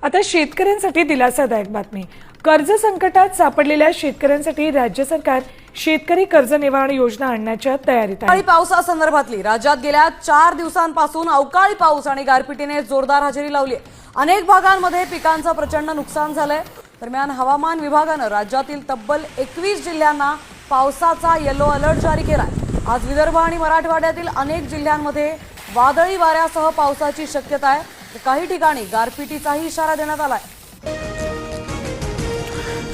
आता शेतकऱ्यांसाठी दिलासादायक बातमी। कर्ज संकटात सापडलेल्या शेतकऱ्यांसाठी राज्य सरकार शेतकरी कर्ज निवारण योजना आणण्याच्या तयारीत आहे। अवकाळी पावसासंदर्भातली राज्यात गेल्या 4 दिवसांपासून अवकाळी पाऊस आणि गारपिटीने जोरदार हजेरी लावली आहे। अनेक भागांमध्ये पिकांचं प्रचंड नुकसान झालंय। दरम्यान हवामान विभागानं राज्यातील तब्बल 21 जिल्ह्यांना पावसाचा येलो अलर्ट जारी केलाय। आज विदर्भ आणि मराठवाड्यातील अनेक जिल्ह्यांमध्ये वादळी वाऱ्यासह पावसाची शक्यता आहे। काही ठिकाणी गारपिटीचाही इशारा देण्यात आलाय।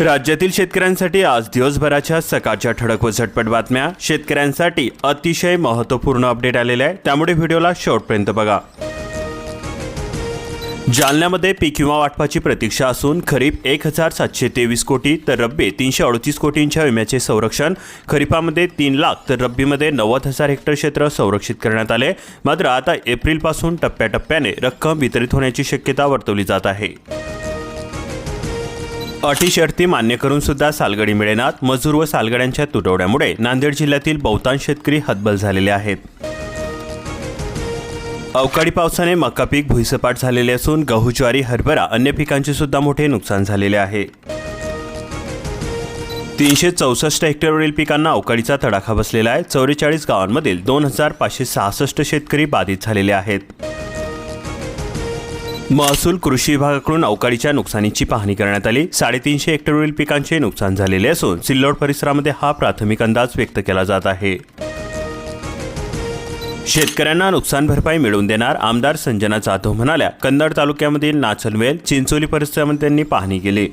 राज्यातील शेतकऱ्यांसाठी आज दिवसभराच्या सकाळच्या ठळक व झटपट बातम्या। शेतकऱ्यांसाठी अतिशय महत्त्वपूर्ण अपडेट आलेले आहे, त्यामुळे व्हिडिओला शेवटपर्यंत बघा। जालन्यामध्ये पीक विमा वाटपाची प्रतीक्षा असून खरीप 1723 कोटी तर रब्बी 338 कोटींच्या विम्याचे संरक्षण। खरीपामध्ये 3 लाख तर रब्बीमध्ये 90,000 हेक्टर क्षेत्र संरक्षित करण्यात आले। मात्र आता एप्रिलपासून टप्प्याटप्प्याने रक्कम वितरित होण्याची शक्यता वर्तवली जात आहे। अटी शर्ती मान्य करून सुद्धा सालगडी मिळेनात। मजूर व सालगड्यांच्या तुटवड्यामुळे नांदेड जिल्ह्यातील बहुतांश शेतकरी हतबल झालेले आहेत। अवकाळी पावसाने मका पीक भुईसपाट झालेले असून गहू, ज्वारी, हरभरा अन्य पिकांचे सुद्धा मोठे नुकसान झालेले आहे। 364 हेक्टरवरील पिकांना अवकाळीचा तडाखा बसलेला आहे। 44 गावांमधील 2566 शेतकरी बाधित झालेले आहेत। महसूल कृषी विभागाकडून अवकाळीच्या नुकसानीची पाहणी करण्यात आली। 350 हेक्टरवरील पिकांचे नुकसान झालेले असून सिल्लोड परिसरामध्ये हा प्राथमिक अंदाज व्यक्त केला जात आहे। शेतकऱ्यांना नुकसान भरपाई मिळवून देणार आमदार संजना जाधव म्हणाल्या। कन्नड तालुक्यामधील नाचनवेल, चिंचोली परिसरामध्ये त्यांनी पाहणी केली।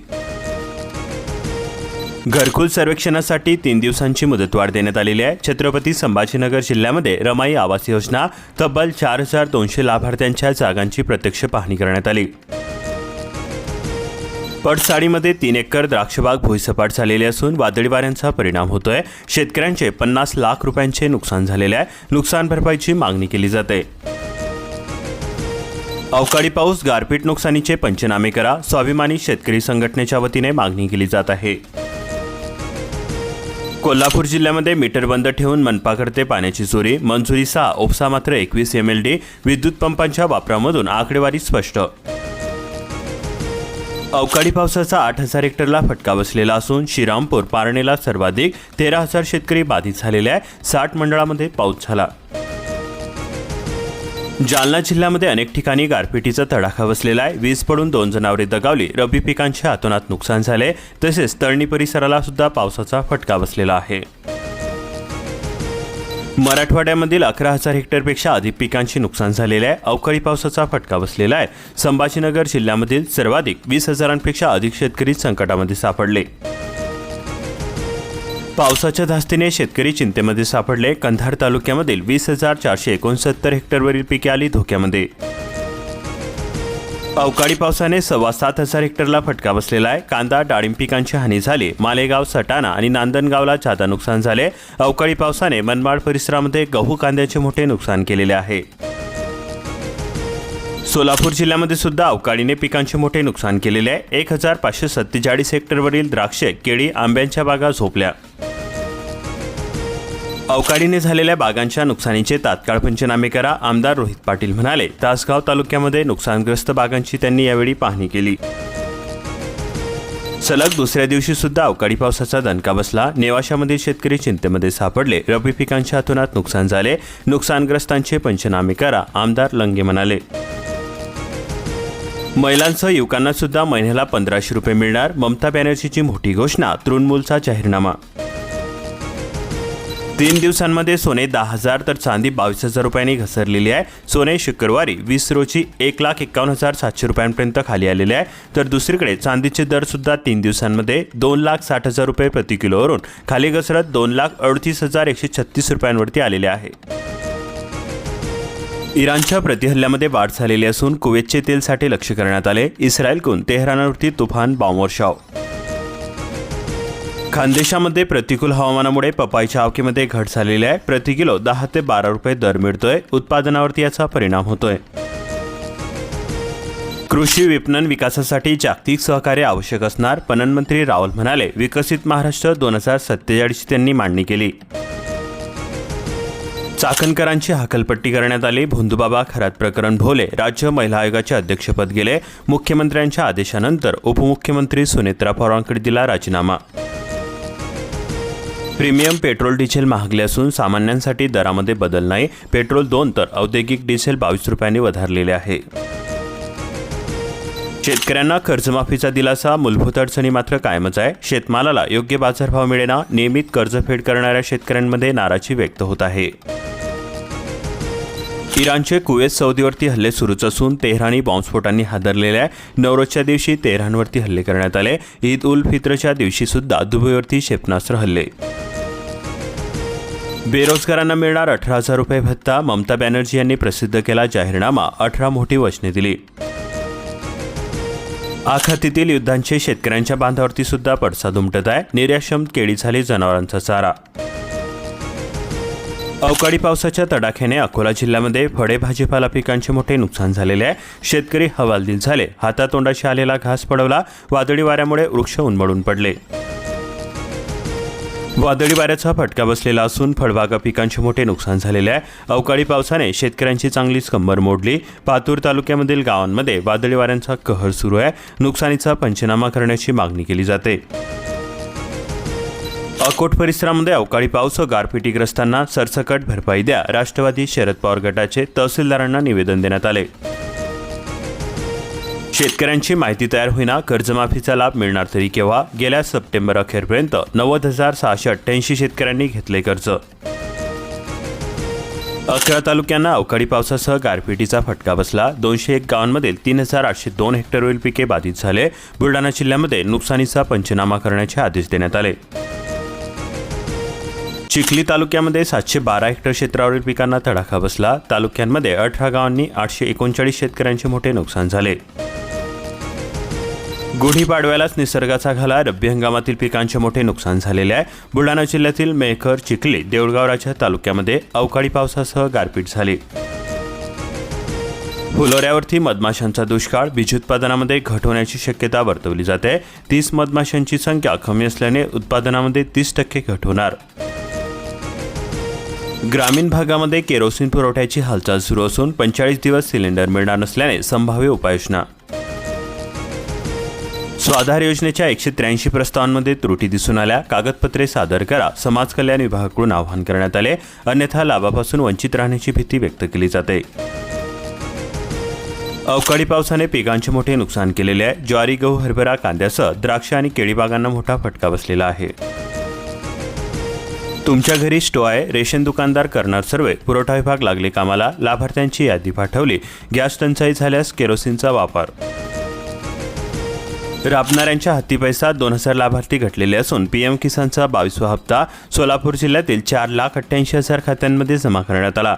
घरकुल सर्वेक्षणासाठी 3 दिवसांची मुदतवाढ देण्यात आलेली आहे। छत्रपती संभाजीनगर जिल्ह्यामध्ये रमाई आवास योजना तब्बल 4200 लाभार्थ्यांच्या जागांची प्रत्यक्ष पाहणी करण्यात आली। पडसाडीमध्ये 3 एकर द्राक्षबाग भुईसपाट झालेले असून वादळी वाऱ्यांचा परिणाम होतोय। शेतकऱ्यांचे 50 लाख रुपयांचे नुकसान झालेले आहे। नुकसान भरपाईची मागणी केली जाते। अवकाळी पाऊस, गारपीट नुकसानीचे पंचनामे करा, स्वाभिमानी शेतकरी संघटनेच्या वतीने मागणी केली जात आहे। कोल्हापूर जिल्ह्यामध्ये मीटर बंद ठेवून मनपाकडे पाण्याची चोरी, मंजुरी 6, उपसा मात्र 21 MLD। विद्युत पंपांच्या वापरामधून आकडेवारी स्पष्ट। अवकाळी पावसाचा 8000 हेक्टरला फटका बसलेला असून श्रीरामपूर, पारणेला सर्वाधिक 13000 शेतकरी बाधित झालेले आहे। 60 मंडळामध्ये पाऊस झाला। जालना जिल्ह्यामध्ये अनेक ठिकाणी गारपिटीचा तडाखा बसलेला आहे। वीज पडून 2 जनावरे दगावली, रब्बी पिकांचे अतोनात नुकसान झाले, तसेच तळणी परिसराला सुद्धा पावसाचा फटका बसलेला आहे। मराठवाड्यामधील 11000 हेक्टरपेक्षा अधिक पिकांचे नुकसान झालेले आहे। अवकाळी पावसाचा फटका बसलेला आहे। संभाजीनगर जिल्ह्यामधील सर्वाधिक 20,000पेक्षा अधिक शेतकरी संकटामध्ये सापडले। पावसाच्या धास्तीने शेतकरी चिंतेमध्ये सापडले। कंधार तालुक्यामधील 20,469 हेक्टरवरील पिके आली धोक्यामध्ये। अवकाळी पावसाने 7,2500 हेक्टरला फटका बसलेला आहे। कांदा, डाळिंब पिकांची हानी झाली। मालेगाव, सटाणा आणि नांदणगावला जादा नुकसान झाले। अवकाळी पावसाने मनमाड परिसरामध्ये गहू, कांद्याचे मोठे नुकसान केलेले आहे। सोलापूर जिल्ह्यामध्ये सुद्धा अवकाळीने पिकांचे मोठे नुकसान केलेले आहे। 1547 हेक्टरवरील द्राक्षे, केळी, आंब्यांच्या बागा झोपल्या। अवकाळीने झालेल्या बागांच्या नुकसानीचे तात्काळ पंचनामे करा, आमदार रोहित पाटील म्हणाले। तासगाव तालुक्यामध्ये नुकसानग्रस्त बागांची त्यांनी यावेळी पाहणी केली। सलग दुसऱ्या दिवशी सुद्धा अवकाळी पावसाचा दणका बसला। नेवाशामधील शेतकरी चिंतेमध्ये सापडले। रब्बी पिकांच्या अतोनात नुकसान झाले। नुकसानग्रस्तांचे पंचनामे करा, आमदार लंगे म्हणाले। महिलांसह युवकांना सुद्धा महिन्याला 1500 रुपये मिळणार, ममता बॅनर्जीची मोठी घोषणा। तृणमूलचा जाहीरनामा। 3 दिवसांमध्ये सोने 10,000 तर चांदी 22,000 रुपयांनी घसरलेली आहे। सोने शुक्रवारी 20 रोजी 1,51,700 रुपयांपर्यंत खाली आलेले आहे, तर दुसरीकडे चांदीचे दर सुद्धा 3 दिवसांमध्ये 2,60,000 रुपये प्रति किलोवरून खाली घसरत 2,38,136 रुपयांवरती आलेले आहे। इराणच्या प्रतिहल्ल्यामध्ये वाढ झालेली असून कुवेतचे तेलसाठे लक्ष्य करण्यात आले। इस्रायलकडून तेहरानवरती तुफान बॉम्बवर्षाव। खानदेशामध्ये प्रतिकूल हवामानामुळे पपईच्या आवकीमध्ये घट झालेली आहे। प्रति किलो 10 ते 12 रुपये दर मिळतोय। उत्पादनावरती याचा परिणाम होतोय। कृषी विपणन विकासासाठी जागतिक सहकार्य आवश्यक असणार, पणन मंत्री रावल म्हणाले। विकसित महाराष्ट्र 2047 ची त्यांनी मांडणी केली। चाकणकरांची हकालपट्टी करण्यात आली. भोंदूबाबा खरात प्रकरण भोवले राज्य महिला आयोगाचे अध्यक्षपद गेले. मुख्यमंत्र्यांच्या आदेशानंतर उपमुख्यमंत्री सुनेत्रा पवारांकडे दिला राजीनामा. प्रीमियम पेट्रोल डिझेल महागले असून सामान्यांसाठी दरामध्ये बदल नाही. पेट्रोल 2 तर औद्योगिक डिझेल 22 रुपयांनी वधारलेले आहे. शेतकऱ्यांना कर्जमाफीचा दिलासा. मूलभूत अडचणी मात्र कायमच आहे. शेतमालाला योग्य बाजारभाव मिळेना. नियमित कर्जफेड करणाऱ्या शेतकऱ्यांमध्ये नाराजी व्यक्त होत आहे. इराणचे कुवेत सौदीवरती हल्ले सुरूच असून तेहरानी बॉम्बस्फोटांनी हादरलेले आहे. नवरोजच्या दिवशी तेहरानवरती हल्ले करण्यात आले. ईद उल फित्रच्या दिवशी सुद्धा दुबईवरती क्षेपणास्त्र हल्ले. बेरोजगारांना मिळणार 18,000 रुपये भत्ता. ममता बॅनर्जी यांनी प्रसिद्ध केला जाहीरनामा. 18 मोठी वचने दिली. आखातीतील युद्धांचे शेतकऱ्यांच्या बांधावरती सुद्धा पडसाद उमटत आहे. निर्यातक्षम केळी झाली जनावरांचा चारा. अवकाळी पावसाच्या तडाख्याने अकोला जिल्ह्यामध्ये फळे भाजीपाला पिकांचे मोठे नुकसान झालेले आहे. शेतकरी हवालदिल झाले. हातातोंडाशी आलेला घास पडवला. वादळी वाऱ्यामुळे वृक्ष उन्मळून पडले. वादळी वाऱ्याचा फटका बसलेला असून फळबागा पिकांचे मोठे नुकसान झालेले आहे. अवकाळी पावसाने शेतकऱ्यांची चांगलीच कंबर मोडली. पातूर तालुक्यामधील गावांमध्ये वादळी वाऱ्यांचा कहर सुरू आहे. नुकसानीचा पंचनामा करण्याची मागणी केली जाते. अकोट परिसरामध्ये अवकाळी पाऊस व गारपिटीग्रस्तांना सरसकट भरपाई द्या. राष्ट्रवादी शरद पवार गटाचे तहसीलदारांना निवेदन देण्यात आले. शेतकऱ्यांची माहिती तयार होईना. कर्जमाफीचा लाभ मिळणार तरी केव्हा? गेल्या सप्टेंबर अखेरपर्यंत 90,688 शेतकऱ्यांनी घेतले कर्ज. 11 तालुक्यांना अवकाळी पावसासह गारपिटीचा फटका बसला. 201 गावांमधील 3,802 हेक्टरवरील पिके बाधित झाले. बुलढाणा जिल्ह्यामध्ये नुकसानीचा पंचनामा करण्याचे आदेश देण्यात आले. चिखली तालुक्यामध्ये 712 हेक्टर क्षेत्रावरील पिकांना तडाखा बसला. तालुक्यांमध्ये 18 गावांनी 839 शेतकऱ्यांचे मोठे नुकसान झाले. गुढीपाडव्यालाच निसर्गाचा घाला. रब्बी हंगामातील पिकांचे मोठे नुकसान झालेले आहे. बुलढाणा जिल्ह्यातील मेहकर, चिखली, देऊळगावराच्या तालुक्यामध्ये अवकाळी पावसासह गारपीट झाली. फुलोऱ्यावरती मधमाशांचा दुष्काळ. बीज उत्पादनामध्ये घट होण्याची शक्यता वर्तवली जाते. 30 मधमाशांची संख्या कमी असल्याने उत्पादनामध्ये 30% घट होणार. ग्रामीण भागामध्ये केरोसिन पुरवठ्याची हालचाल सुरू असून 45 दिवस सिलेंडर मिळणार नसल्याने संभाव्य उपाययोजना. स्वाधार योजनेच्या 183 प्रस्तावांमध्ये त्रुटी दिसून आल्या. कागदपत्रे सादर करा. समाज कल्याण विभागाकडून आवाहन करण्यात आले. अन्यथा लाभापासून वंचित राहण्याची भीती व्यक्त केली जाते. अवकाळी पावसाने पिकांचे मोठे नुकसान केलेले आहे. ज्वारी, गहू, हरभरा, कांद्यासह द्राक्ष आणि केळी बागांना मोठा फटका बसलेला आहे. तुमच्या घरी स्टो आहे. रेशन दुकानदार करणार सर्वे. पुरवठा विभाग लागले कामाला. लाभार्थ्यांची यादी पाठवली. गॅस टंचाई झाल्यास केरोसिनचा वापर. राबणाऱ्यांच्या हाती पैसा. 2,000 लाभार्थी घटलेले असून पीएम किसानचा 22वा हप्ता सोलापूर जिल्ह्यातील 4,88,000 खात्यांमध्ये जमा करण्यात आला.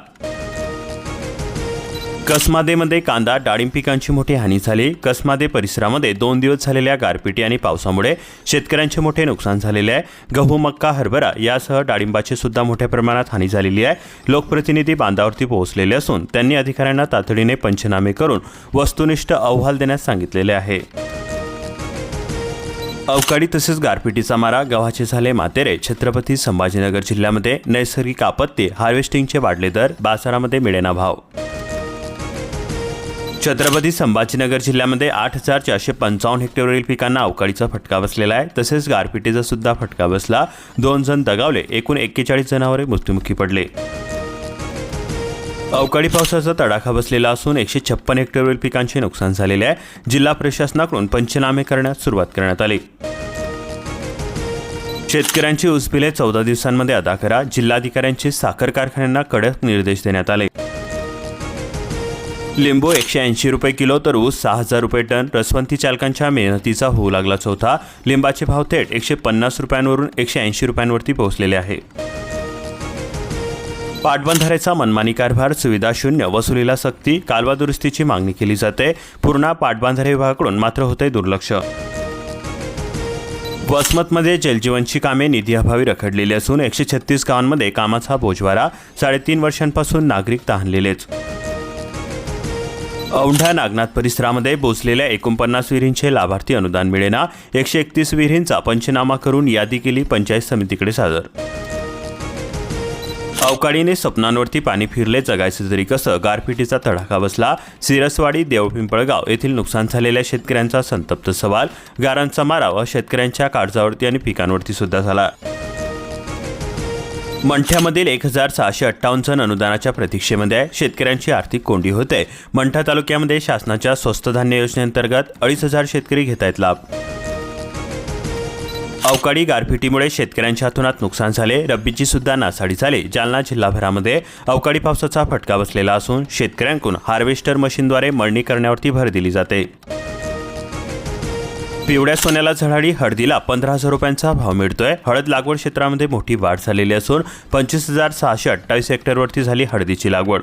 कसमादेमध्ये कांदा, डाळिंब पिकांची मोठी हानी झाली. कसमादे परिसरामध्ये 2 दिवस झालेल्या गारपिटी आणि पावसामुळे शेतकऱ्यांचे मोठे नुकसान झालेले आहे. गहू, मक्का, हरभरा यासह डाळिंबाची सुद्धा मोठ्या प्रमाणात हानी झालेली आहे. लोकप्रतिनिधी बांधावरती पोहोचलेले असून त्यांनी अधिकाऱ्यांना तातडीने पंचनामे करून वस्तुनिष्ठ अहवाल देण्यास सांगितलेले आहे. अवकाळी तसेच गारपिटीचा मारा. गव्हाचे झाले मातेरे. छत्रपती संभाजीनगर जिल्ह्यामध्ये नैसर्गिक आपत्ती. हार्वेस्टिंगचे वाढले दर. बाजारामध्ये मिळेना भाव. छत्रपती संभाजीनगर जिल्ह्यामध्ये 8,455 हेक्टरवरील पिकांना अवकाळीचा फटका बसलेला आहे. तसेच गारपिटीचा सुद्धा फटका बसला. 2 जण दगावले. एकूण 41 जनावरे मृत्युमुखी पडले. अवकाळी पावसाचा तडाखा बसलेला असून 156 हेक्टरवरील पिकांचे नुकसान झालेले आहे. जिल्हा प्रशासनाकडून पंचनामे करण्यास सुरुवात करण्यात आली. शेतकऱ्यांची ऊस बिले 14 दिवसांमध्ये अदा करा. जिल्हाधिकाऱ्यांचे साखर कारखान्यांना कडक निर्देश देण्यात आले. लिंबू 180 रुपये किलो तर ऊस 6,000 रुपये टन. रसवंती चालकांच्या मेहनतीचा होऊ लागला चौथा. लिंबाचे भाव थेट 150 रुपयांवरून 180 रुपयांवरती पोहोचलेले आहे. पाटबंधाऱ्याचा मनमानी कारभार. सुविधा शून्य. वसुलीला सक्ती. कालवा दुरुस्तीची मागणी केली जाते. पूर्णा पाटबंधारे विभागाकडून मात्र होते दुर्लक्ष. वसमतमध्ये जलजीवनची कामे निधी अभावी रखडलेली असून 136 गावांमध्ये कामाचा बोजवारा. 3.5 वर्षांपासून नागरिक तहानलेलेच. औंढा नागनाथ परिसरामध्ये बोचलेल्या 49 विहिरींचे लाभार्थी अनुदान मिळेना. 131 विहिरींचा पंचनामा करून यादी केली पंचायत समितीकडे सादर. अवकाळीने स्वप्नांवरती पाणी फिरले, जगायचं तरी कसं, गारपिटीचा तडाखा बसला. सिरसवाडी, देवपिंपळगाव येथील नुकसान झालेल्या शेतकऱ्यांचा संतप्त सवाल. गारांचा मारा व शेतकऱ्यांच्या काळजावरती आणि पिकांवरती सुद्धा झाला. मंठ्यामधील 1658 जण अनुदानाच्या प्रतीक्षेमध्ये आहे. शेतकऱ्यांची आर्थिक कोंडी होते. मंठा तालुक्यामध्ये शासनाच्या स्वस्त धान्य योजनेअंतर्गत 2,500 शेतकरी घेत आहेत लाभ. अवकाळी गारपिटीमुळे शेतकऱ्यांच्या हातोनात नुकसान झाले. रब्बीची सुद्धा नासाडी झाली. जालना जिल्हाभरामध्ये अवकाळी पावसाचा फटका बसलेला असून शेतकऱ्यांकडून हार्वेस्टर मशीनद्वारे मळणी करण्यावरती भर दिली जाते. पिवळ्या सोन्याला झळाळी, हळदीला 15,000 रुपयांचा भाव मिळतोय. हळद लागवड क्षेत्रामध्ये मोठी वाढ झालेली असून 25,628 हेक्टरवरती झाली हळदीची लागवड.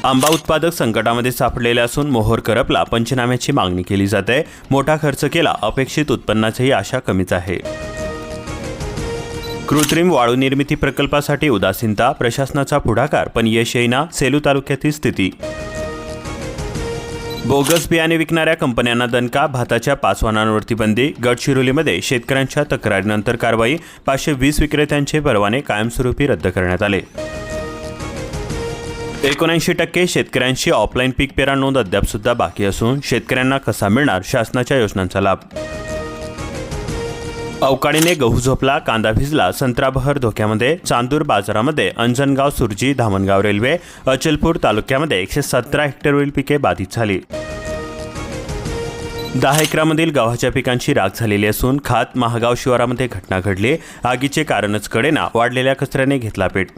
आंबा उत्पादक संकटामध्ये सापडलेले असून मोहोर करपला, पंचनाम्याची मागणी केली जाते. मोठा खर्च केला, अपेक्षित उत्पन्नाचीही आशा कमीच आहे. कृत्रिम वाळू निर्मिती प्रकल्पासाठी उदासीनता, प्रशासनाचा पुढाकार पण यश येईना. सेलू तालुक्यातील स्थिती. बोगस बियाणे विकणाऱ्या कंपन्यांना दणका, भाताच्या 5 वाहनांवरती बंदी. गडचिरोलीमध्ये शेतकऱ्यांच्या तक्रारीनंतर कारवाई. 520 विक्रेत्यांचे परवाने कायमस्वरूपी रद्द करण्यात आले. 79% शेतकऱ्यांची ऑफलाईन पीक पेरा नोंद अद्याप सुद्धा बाकी असून शेतकऱ्यांना कसा मिळणार शासनाच्या योजनांचा लाभ. अवकाळीने गहू झोपला, कांदा भिजला, संत्रा बहर धोक्यामध्ये. चांदूर बाजारामध्ये अंजनगाव, सुरजी, धामणगाव रेल्वे. अचलपूर तालुक्यामध्ये 117 हेक्टरवरील पिके बाधित झाली. 10 एकरामधील गव्हाच्या पिकांची राख झालेली असून खात महागाव शिवारामध्ये घटना घडली. आगीचे कारणच कळेना, वाढलेल्या कचऱ्याने घेतला पेट.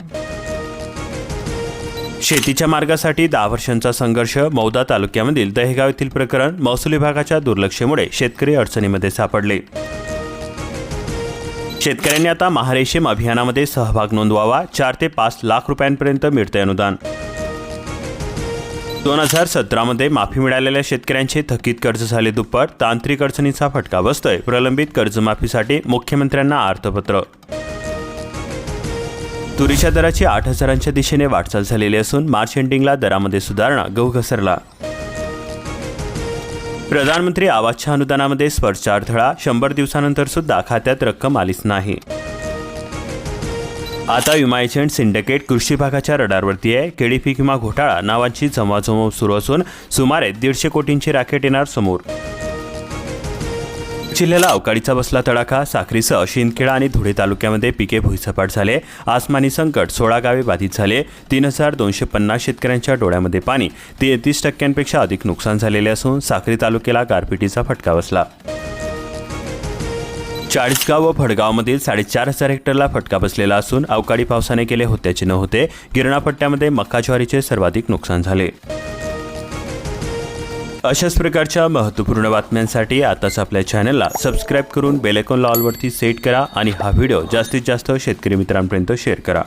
शेतीच्या मार्गासाठी 10 वर्षांचा संघर्ष. मौदा तालुक्यामधील दहेगाव येथील प्रकरण. महसूल विभागाच्या दुर्लक्षामुळे शेतकरी अडचणीमध्ये सापडले. शेतकऱ्यांनी आता महारेशीम अभियानामध्ये सहभाग नोंदवावा. 4 ते 5 लाख रुपयांपर्यंत मिळते अनुदान. 2017मध्ये माफी मिळालेल्या शेतकऱ्यांचे थकीत कर्ज झाले दुप्पट. तांत्रिक अडचणीचा फटका बसतोय. प्रलंबित कर्जमाफीसाठी मुख्यमंत्र्यांना आर्तपत्र. तुरीच्या दराची 8,000च्या दिशेने वाटचाल झालेली असून मार्च एंडिंगला दरामध्ये सुधारणा. गहू घसरला. प्रधानमंत्री आवासच्या अनुदानामध्ये स्पर्शचा अडथळा. 100 दिवसानंतर सुद्धा खात्यात रक्कम आलीच नाही. आता विमा एजंट सिंडिकेट कृषी विभागाच्या रडारवरती आहे. केळी पीक विमा घोटाळा नावाची जमवाजमव सुरू असून सुमारे 150 कोटींची रॅकेट येणार समोर. जिल्ह्याला अवकाळीचा बसला तडाखा. साक्रीसह शिंदखेडा आणि धुळे तालुक्यामध्ये पिके भुईसपाट झाले. आसमानी संकट. 16 गावे बाधित झाले. 3,250 शेतकऱ्यांच्या डोळ्यामध्ये पाणी. 33% अधिक नुकसान झालेले असून साक्री तालुक्याला गारपिटीचा फटका बसला. चाळीसगाव व फडगावमधील 4,500 हेक्टरला फटका बसलेला असून अवकाळी पावसाने केले होत्याचे न होते. गिरणा पट्ट्यामध्ये मका ज्वारीचे सर्वाधिक नुकसान झाले. अशाच प्रकारच्या महत्त्वपूर्ण बातम्यांसाठी आताच आपल्या चॅनलला सबस्क्राईब करून बेल आयकॉन ऑलवरती सेट करा आणि हा व्हिडिओ जास्तीत जास्त शेतकरी मित्रांपर्यंत शेअर करा.